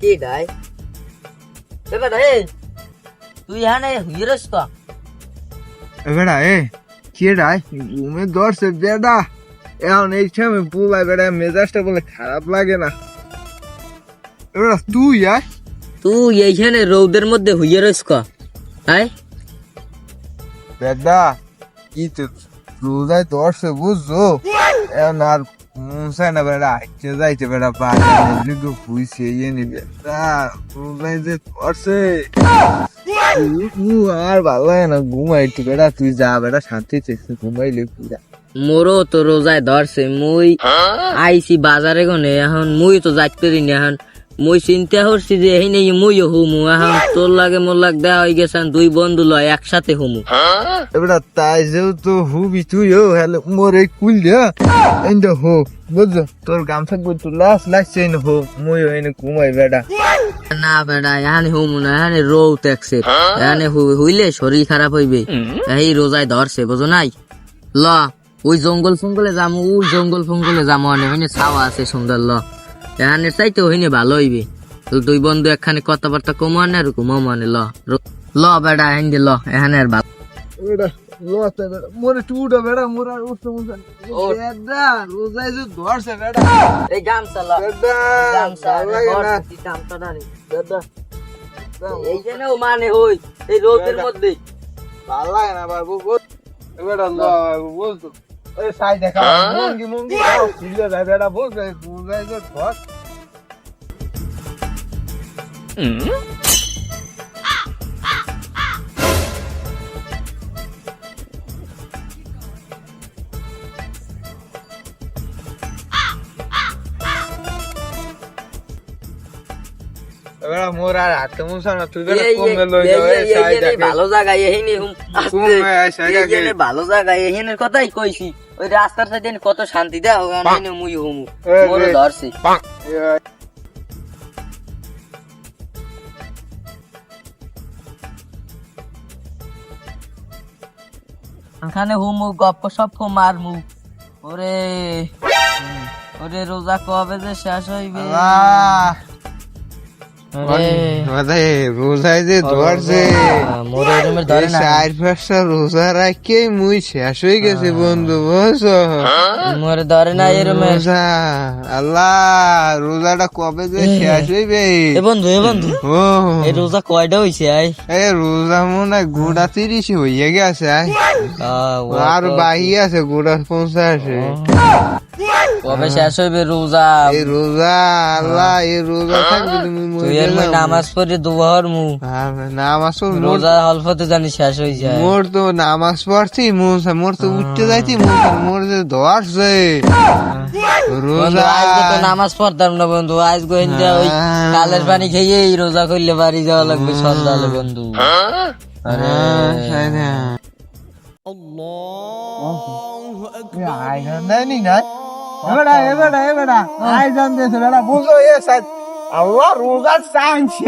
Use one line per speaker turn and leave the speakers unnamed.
কে die বেটা এ তুই এখানে হিরস তো
বেটা এ কে ডাই ঘুমে ধরছে বেটা এখন এই সময় পুলাই বেটা মেজাজটা বলে খারাপ লাগে না বেটা তুই আয়
তুই এইখানে রৌদের মধ্যে হইয়ে রইস ক আয়
বেটা কি তো রোজায় ধরছে বুঝছো এখন আর মন চায় না বেটা হাইটে যাইতে বেটা পানি হুইছে ইয়ে নি বেটা রোজায় যে ধরছে আর ভালো লাগে না ঘুমাইতে বেটা তুই যা বেটা শান্তিতে ঘুমাইলে পুরা
মোরও তো রোজায় ধরছে মুই আইছি বাজারে গনে এখন মুই তো যাইতে পারি না এখন মুই চিন্তা করছি যে এই নেই মুইও হুমু এখন তোর লাগে মোর লাগ দেওয়া হয়ে গেছে দুই বন্ধু লয় একসাথে হুমু
বেটা তাই যেহেতু হুবি তুইও হ্যালো মোর এই কুল দিয়া এন্ড হো বুঝছো তোর গামছা কই তুই লাগছে এনে হো মুইও এনে ঘুমাই বেটা
না বেটা এখানে হুমু না এখানে রৌ ট্যাক্সে এখানে হইলে শরীর খারাপ হইবে এই রোজায় ধরছে বুঝো নাই ল ওই জঙ্গল ফঙ্গলে যামু ওই জঙ্গল ফঙ্গলে যামু অনেক ছাওয়া আছে সুন্দর ল এখানে চাইতে হইনে ভালো হইবে দুই বন্ধু একখানে কথাবার্তা কমো আনে আর কমো মানে ল বেটা এখান দিয়ে ল এখানে আর ভালো
বেটা লতে বেটা মোরে টুডা বেটা মোর আর উঠতে মন বেটা রোজায় যে ধরছে বেটা
এই গামছা ল
বেটা
গামছা
লাগে না
গামছা না বেটা এই জেনেও মানে হই এই রোদের মধ্যে
ভালো লাগে না বাবু বেটা ল বুঝছো ওই সাই দেখা মঙ্গি খুলে যায় বেটা বুঝছো রোজায় যে ধর বেটা মোর আর হাতে মুছা না তুই বেটা কমে লই যাও এই সাই দেখা
ভালো জায়গা এখানে এখানে ভালো জায়গা এখানের কথাই কইছি ওই রাস্তার সাইডে কত শান্তি দেয় ওখানে মুই হুমু মোরে ধরছি এখানে হুমু গপ্প সপ্প মারমু ওরে ওরে রোজা কবে যে শেষ হইবে
রোজায় যে ধরছে
মোরে রুমের ধরে না
4-5টা রোজা রাখে মুই শেষ হয়ে গেছে বন্ধু বুঝছো
মোরে ধরে না এই রুমে
রোজা আল্লাহ রোজাটা কবে যে শেষ হইবে
এ বন্ধু
ও
এই রোজা কয়টা হইছে আই
এই রোজা মনে হয় গোটা 30 হইয়া গেছে আর বাহি আছে গোটা 50
কবে শেষ হইবে রোজা
এই রোজা আল্লাহ এই রোজা থাকবে তুমি
তুই এর মধ্যে নামাজ পড়ে দুবার মু
নামাজ
রোজা অল্পতে জানি শেষ হয়ে যায়
মোর তো নামাজ পড়ছি মোর তো উঠতে যাইছি মোর যে ধরছে রোজা
আজকে তো নামাজ পড়তাম না বন্ধু আজ গোয়েন্দা ওই কালের পানি খেয়ে এই রোজা করলে বাড়ি যাওয়া লাগবে সন্ধ্যালে বন্ধু আরে
আল্লাহ রোজা চাইছে